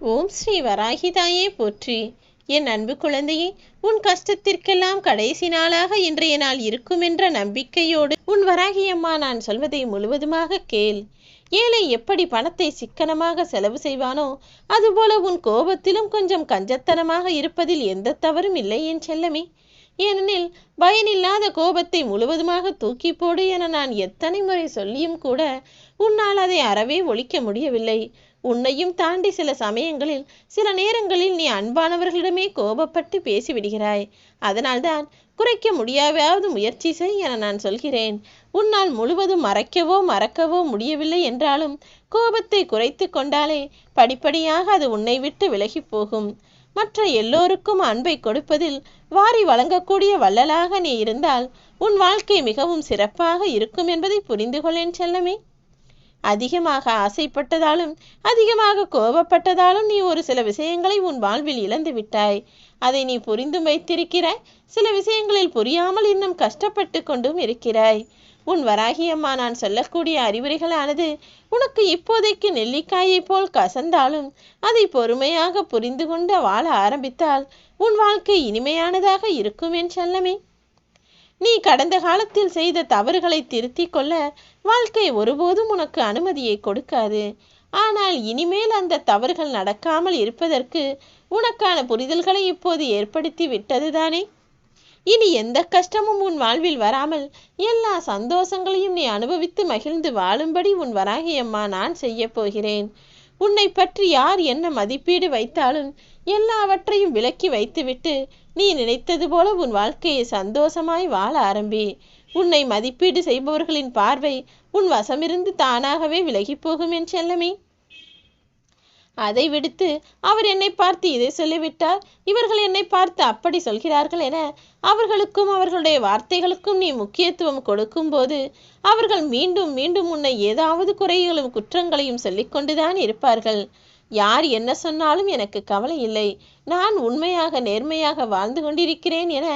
ஓம் ஸ்ரீ வராகிதாயே போற்றி. என் அன்பு குழந்தையே, உன் கஷ்டத்திற்கெல்லாம் கடைசி நாளாக இன்றைய நாள் இருக்குமென்ற நம்பிக்கையோடு உன் வராகியம்மா நான் சொல்வதை முழுவதுமாக கேள். ஏழை எப்படி பணத்தை சிக்கனமாக செலவு செய்வானோ அதுபோல உன் கோபத்திலும் கொஞ்சம் கஞ்சத்தனமாக இருப்பதில் எந்த தவறும் இல்லை என் செல்லமே. ஏனெனில் பயனில்லாத கோபத்தை முழுவதுமாக தூக்கி போடு என நான் எத்தனை முறை சொல்லியும் கூட உன்னால் அதை அறவே ஒழிக்க முடியவில்லை. உன்னையும் தாண்டி சில சமயங்களில் சில நேரங்களில் நீ அன்பானவர்களிடமே கோபப்பட்டு பேசிவிடுகிறாய். அதனால்தான் குறைக்க முடியாவது முயற்சி செய் என நான் சொல்கிறேன். உன்னால் முழுவதும் மறக்கவோ முடியவில்லை என்றாலும் கோபத்தை குறைத்து கொண்டாலே படிப்படியாக அது உன்னை விட்டு விலகி போகும். மற்ற எல்லோருக்கும் அன்பை கொடுப்பதில் வாரி வழங்கக்கூடிய வள்ளலாக நீ இருந்தால் உன் வாழ்க்கை மிகவும் சிறப்பாக இருக்கும் என்பதை புரிந்து கொள்ளேன் செல்லமே. அதிகமாக ஆசைப்பட்டதாலும் அதிகமாக கோபப்பட்டதாலும் நீ ஒரு சில விஷயங்களை உன் வாழ்வில் இழந்து விட்டாய். அதை நீ புரிந்தும் வைத்திருக்கிறாய். சில விஷயங்களில் புரியாமல் இன்னும் கஷ்டப்பட்டு கொண்டும் இருக்கிறாய். உன் வராகியம்மா நான் சொல்லக்கூடிய அறிவுரைகளானது உனக்கு இப்போதைக்கு நெல்லிக்காயை போல் கசந்தாலும் அதை பொறுமையாக புரிந்து கொண்டு வாழ ஆரம்பித்தால் உன் வாழ்க்கை இனிமையானதாக இருக்கும் என் செல்லமே. நீ கடந்த காலத்தில் செய்த தவறுகளை திருத்திக் கொள்ள வாழ்க்கை ஒருபோதும் உனக்கு அனுமதியை கொடுக்காது. ஆனால் இனிமேல் அந்த தவறுகள் நடக்காமல் இருப்பதற்கு உனக்கான புரிதல்களை இப்போது ஏற்படுத்தி விட்டதுதானே. இனி எந்த கஷ்டமும் உன் வாழ்வில் வராமல் எல்லா சந்தோஷங்களையும் நீ அனுபவித்து மகிழ்ந்து வாழும்படி உன் வராகியம்மா நான் செய்ய போகிறேன். உன்னை பற்றி யார் என்ன மதிப்பீடு வைத்தாலும் எல்லாவற்றையும் விலக்கி வைத்துவிட்டு நீ நினைத்தது போல உன் வாழ்க்கையை சந்தோஷமாய் வாழ ஆரம்பி. உன்னை மதிப்பீடு செய்பவர்களின் பார்வை உன் வசமிருந்து தானாகவே விலகி போகும் என் செல்லமே. அதை விடுத்து அவர் என்னை பார்த்து இதை சொல்லிவிட்டார், இவர்கள் என்னை பார்த்து அப்படி சொல்கிறார்கள் என அவர்களுக்கும் அவர்களுடைய வார்த்தைகளுக்கும் நீ முக்கியத்துவம் கொடுக்கும் போது அவர்கள் மீண்டும் மீண்டும் உன்னை ஏதாவது குறைகளும் குற்றங்களையும் சொல்லிக்கொண்டுதான் இருப்பார்கள். யார் என்ன சொன்னாலும் எனக்கு கவலை இல்லை, நான் உண்மையாக நேர்மையாக வாழ்ந்து கொண்டிருக்கிறேன் என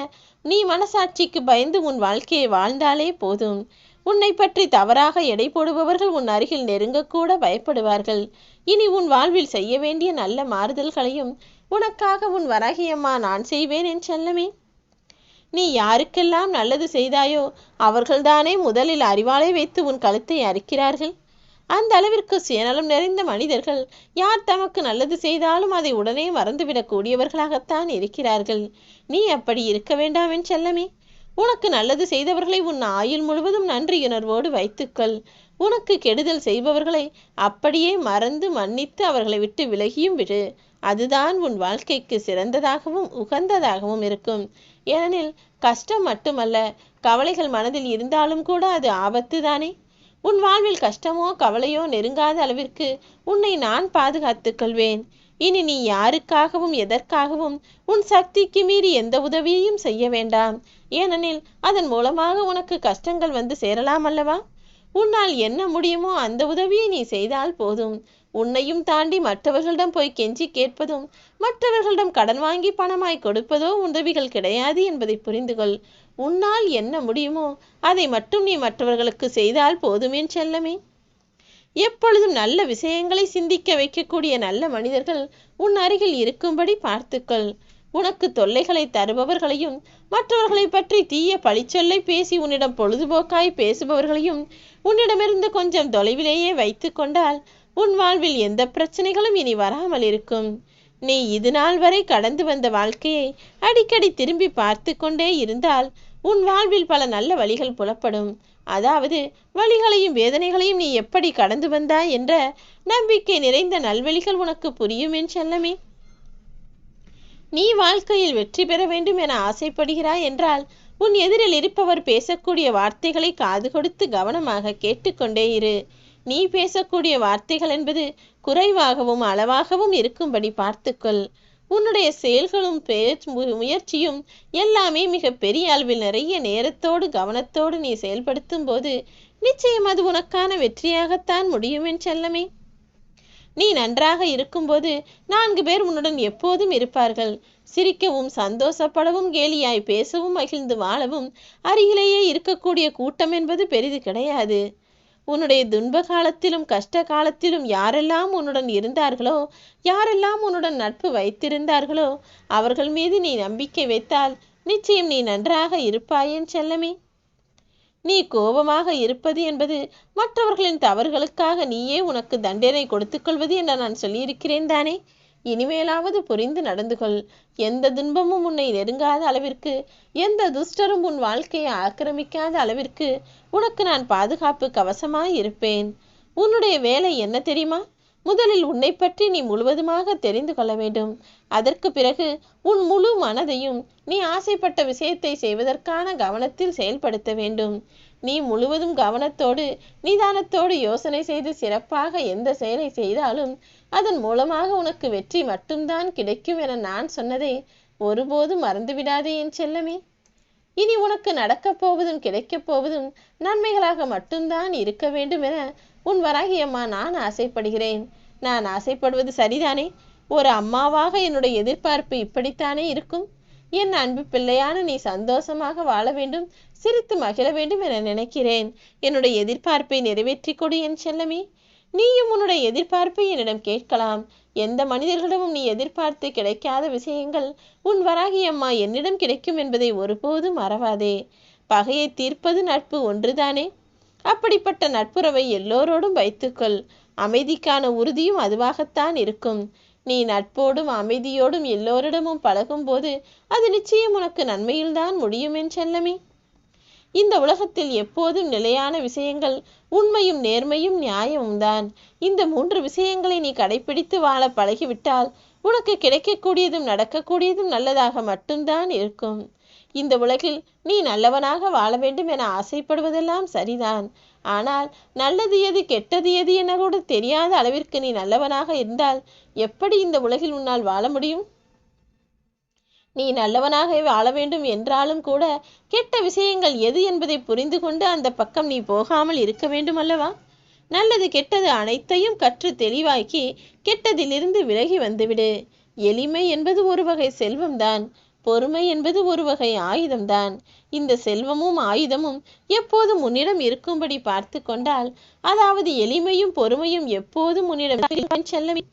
நீ மனசாட்சிக்கு பயந்து உன் வாழ்க்கையை வாழ்ந்தாலே போதும். உன்னை பற்றி தவறாக எடை போடுபவர்கள் உன் அருகில் நெருங்கக்கூட பயப்படுவார்கள். இனி உன் வாழ்வில் செய்ய வேண்டிய நல்ல மாறுதல்களையும் உனக்காக உன் வராகியம்மா நான் செய்வேன் என் செல்லமே. நீ யாருக்கெல்லாம் நல்லது செய்தாயோ அவர்கள்தானே முதலில் அறிவாளை வைத்து உன் கழுத்தை அறுக்கிறார்கள். அந்த அளவிற்கு சுயநலம் நிறைந்த மனிதர்கள் யார் தமக்கு நல்லது செய்தாலும் அதை உடனே மறந்துவிடக் கூடியவர்களாகத்தான் இருக்கிறார்கள். நீ அப்படி இருக்க வேண்டாம் என் செல்லமே. உனக்கு நல்லது செய்தவர்களை உன் ஆயுள் முழுவதும் நன்றியுணர்வோடு வைத்துக்கொள். உனக்கு கெடுதல் செய்பவர்களை அப்படியே மறந்து மன்னித்து அவர்களை விட்டு விலகியும் விடு. அதுதான் உன் வாழ்க்கைக்கு சிறந்ததாகவும் உகந்ததாகவும் இருக்கும். ஏனெனில் கஷ்டம் மட்டுமல்ல, கவலைகள் மனதில் இருந்தாலும் கூட அது ஆபத்து தானே. உன் வாழ்வில் கஷ்டமோ கவலையோ நெருங்காத அளவிற்கு உன்னை நான் பாதுகாத்துக் கொள்வேன். இனி நீ யாருக்காகவும் எதற்காகவும் உன் சக்திக்கு மீறி எந்த உதவியையும் செய்ய வேண்டாம். ஏனெனில் அதன் மூலமாக உனக்கு கஷ்டங்கள் வந்து சேரலாம் அல்லவா. உன்னால் என்ன முடியுமோ அந்த உதவியை நீ செய்தால் போதும். உன்னையும் தாண்டி மற்றவர்களிடம் போய் கெஞ்சி கேட்பதும் மற்றவர்களிடம் கடன் வாங்கி பணமாய் கொடுப்பதோ உதவிகள் கிடையாது என்பதை புரிந்து கொள். உன்னால் என்ன முடியுமோ அதை மட்டும் நீ மற்றவர்களுக்கு செய்தால் போதும் என் செல்லமே. எப்பொழுதும் நல்ல விஷயங்களை சிந்திக்க வைக்கக்கூடிய நல்ல மனிதர்கள் உன் அருகில் இருக்கும்படி பார்த்துக்கொள். உனக்கு தொல்லைகளை தருபவர்களையும் மற்றவர்களை பற்றி தீய பழிச்சொல்லை பேசி உன்னிடம் பொழுதுபோக்காய் பேசுபவர்களையும் உன்னிடமிருந்து கொஞ்சம் தொலைவிலேயே வைத்து கொண்டால் உன் வாழ்வில் எந்த பிரச்சனைகளும் இனி வராமல் இருக்கும். நீ இது நாள் வரை கடந்து வந்த வாழ்க்கையை அடிக்கடி திரும்பி பார்த்து கொண்டே இருந்தால் உன் வாழ்வில் பல நல்ல வழிகள் புலப்படும். அதாவது வழிகளையும் வேதனைகளையும் நீ எப்படி கடந்து வந்தாய் என்ற நம்பிக்கை நிறைந்த நல்வழிகள் உனக்கு புரியும் என் செல்லமே. நீ வாழ்க்கையில் வெற்றி பெற வேண்டும் என ஆசைப்படுகிறாய் என்றால் உன் எதிரில் இருப்பவர் பேசக்கூடிய வார்த்தைகளை காது கொடுத்து கவனமாக கேட்டுக்கொண்டே இரு. நீ பேசக்கூடிய வார்த்தைகள் என்பது குறைவாகவும் அளவாகவும் இருக்கும்படி பார்த்துக்கொள். உன்னுடைய செயல்களும் முயற்சியும் எல்லாமே மிக பெரிய அளவில் நிறைய நேரத்தோடு கவனத்தோடு நீ செயல்படுத்தும் போது நிச்சயம் அது உனக்கான வெற்றியாகத்தான் முடியும் என் செல்லமே. நீ நன்றாக இருக்கும்போது 4 பேர் உன்னுடன் எப்போதும் இருப்பார்கள். சிரிக்கவும் சந்தோஷப்படவும் கேலியாய் பேசவும் மகிழ்ந்து வாழவும் அருகிலேயே இருக்கக்கூடிய கூட்டம் என்பது பெரிது கிடையாது. உன்னுடைய துன்ப காலத்திலும் கஷ்ட காலத்திலும் யாரெல்லாம் உன்னுடன் இருந்தார்களோ, யாரெல்லாம் உன்னுடன் நட்பு வைத்திருந்தார்களோ அவர்கள் மீது நீ நம்பிக்கை வைத்தால் நிச்சயம் நீ நன்றாக இருப்பாயேன் செல்லமே. நீ கோபமாக இருப்பது என்பது மற்றவர்களின் தவறுகளுக்காக நீயே உனக்கு தண்டனை கொடுத்துக் கொள்வது என்று நான் சொல்லியிருக்கிறேன் தானே. இனிமேலாவது புரிந்து நடந்து கொள். எந்த துன்பமும் உன்னை நெருங்காத அளவிற்கு, எந்த துஷ்டரும் உன் வாழ்க்கையை ஆக்கிரமிக்காத அளவிற்கு உனக்கு நான் பாதுகாப்பு கவசமாய் இருப்பேன். உன்னுடைய வேலை என்ன தெரியுமா? முதலில் உன்னை பற்றி நீ முழுவதுமாக தெரிந்து கொள்ள வேண்டும். அதற்கு பிறகு உன் முழு மனதையும் நீ ஆசைப்பட்ட விஷயத்தை செய்வதற்கான கவனத்தில் செயல்படுத்த வேண்டும். நீ முழுவதும் கவனத்தோடு நிதானத்தோடு யோசனை செய்து சிறப்பாக எந்த செயலை செய்தாலும் அதன் மூலமாக உனக்கு வெற்றி மட்டும்தான் கிடைக்கும் என நான் சொன்னதை ஒருபோதும் மறந்துவிடாதே என் செல்லமே. இனி உனக்கு நடக்கப் போவதும் கிடைக்கப் போவதும் நன்மைகளாக மட்டும்தான் இருக்க வேண்டும் என உன் வராகியம்மா நான் ஆசைப்படுகிறேன். நான் ஆசைப்படுவது சரிதானே? ஒரு அம்மாவாக என்னுடைய எதிர்பார்ப்பு இப்படித்தானே இருக்கும். என் அன்பு பிள்ளையான நீ சந்தோஷமாக வாழ வேண்டும், சிரித்து மகிழ வேண்டும் என நினைக்கிறேன். என்னுடைய எதிர்பார்ப்பை நிறைவேற்றி கொடு என் செல்லமே. நீயும் உன்னுடைய எதிர்பார்ப்பை என்னிடம் கேட்கலாம். எந்த மனிதர்களிடமும் நீ எதிர்பார்த்து கிடைக்காத விஷயங்கள் உன் வராகியம்மா என்னிடம் கிடைக்கும் என்பதை ஒருபோதும் மறவாதே. பகையை தீர்ப்பது நட்பு ஒன்றுதானே. அப்படிப்பட்ட நட்புறவை எல்லோரோடும் வைத்துக்கொள். அமைதிக்கான உறுதியும் அதுவாகத்தான் இருக்கும். நீ நட்போடும் அமைதியோடும் எல்லோரிடமும் பழகும் போது அது நிச்சயம் உனக்கு நன்மையில்தான் முடியும் என் செல்லமே. இந்த உலகத்தில் எப்போதும் நிலையான விஷயங்கள் உண்மையும் நேர்மையும் நியாயமும் தான். இந்த 3 விஷயங்களை நீ கடைபிடித்து வாழ பழகிவிட்டால் உனக்கு கிடைக்கக்கூடியதும் நடக்கக்கூடியதும் நல்லதாக மட்டும்தான் இருக்கும். இந்த உலகில் நீ நல்லவனாக வாழ வேண்டும் என ஆசைப்படுவதெல்லாம் சரிதான். ஆனால் நல்லது எது கெட்டது எது என கூட தெரியாத அளவிற்கு நீ நல்லவனாக இருந்தால் எப்படி இந்த உலகில் உன்னால் வாழ முடியும்? நீ நல்லவனாக வாழ வேண்டும் என்றாலும் கூட கெட்ட விஷயங்கள் எது என்பதை புரிந்து கொண்டு அந்த பக்கம் நீ போகாமல் இருக்க வேண்டும் அல்லவா? நல்லது கெட்டது அனைத்தையும் கற்று தெளிவாக்கி கெட்டதிலிருந்து விலகி வந்துவிடு. எளிமை என்பது ஒரு வகை செல்வம்தான். பொறுமை என்பது ஒரு வகை ஆயுதம்தான். இந்த செல்வமும் ஆயுதமும் எப்போதும் உன்னிடம் இருக்கும்படி பார்த்து கொண்டால், அதாவது எளிமையும் பொறுமையும் எப்போதும் உன்னிடம் செல்லவே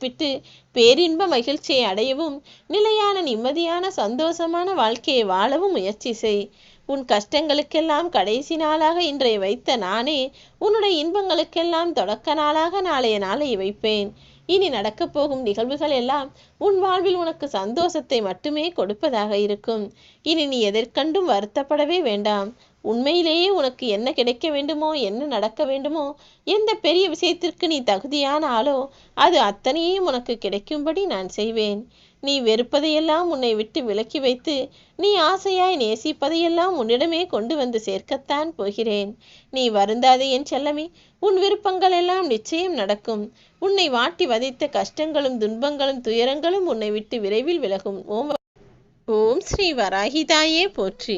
விட்டு பேரின்ப மகிழ்ச்சியை அடையவும் நிலையான நிம்மதியான சந்தோஷமான வாழ்க்கையை வாழவும் முயற்சி செய். உன் கஷ்டங்களுக்கெல்லாம் கடைசி நாளாக இன்றைய வைத்த நானே உன்னுடைய இன்பங்களுக்கெல்லாம் தொடக்க நாளாக நாளைய நாளை வைப்பேன். இனி நடக்கப் போகும் நிகழ்வுகள் எல்லாம் உன் வாழ்வில் உனக்கு சந்தோஷத்தை மட்டுமே கொடுப்பதாக இருக்கும். இனி நீ எதற்கண்டும் வருத்தப்படவே வேண்டாம். உண்மையிலேயே உனக்கு என்ன கிடைக்க வேண்டுமோ, என்ன நடக்க வேண்டுமோ, எந்த பெரிய விஷயத்திற்கு நீ தகுதியான ஆளோ அது அத்தனையும் உனக்கு கிடைக்கும்படி நான் செய்வேன். நீ வெறுப்பதையெல்லாம் உன்னை விட்டு விலக்கி வைத்து நீ ஆசையாய் நேசிப்பதையெல்லாம் உன்னிடமே கொண்டு வந்து சேர்க்கத்தான் போகிறேன். நீ வருந்தாதே என் செல்லமே. உன் விருப்பங்கள் எல்லாம் நிச்சயம் நடக்கும். உன்னை வாட்டி வதைத்த கஷ்டங்களும் துன்பங்களும் துயரங்களும் உன்னை விட்டு விரைவில் விலகும். ஓம் ஸ்ரீ வராகிதாயே போற்றி.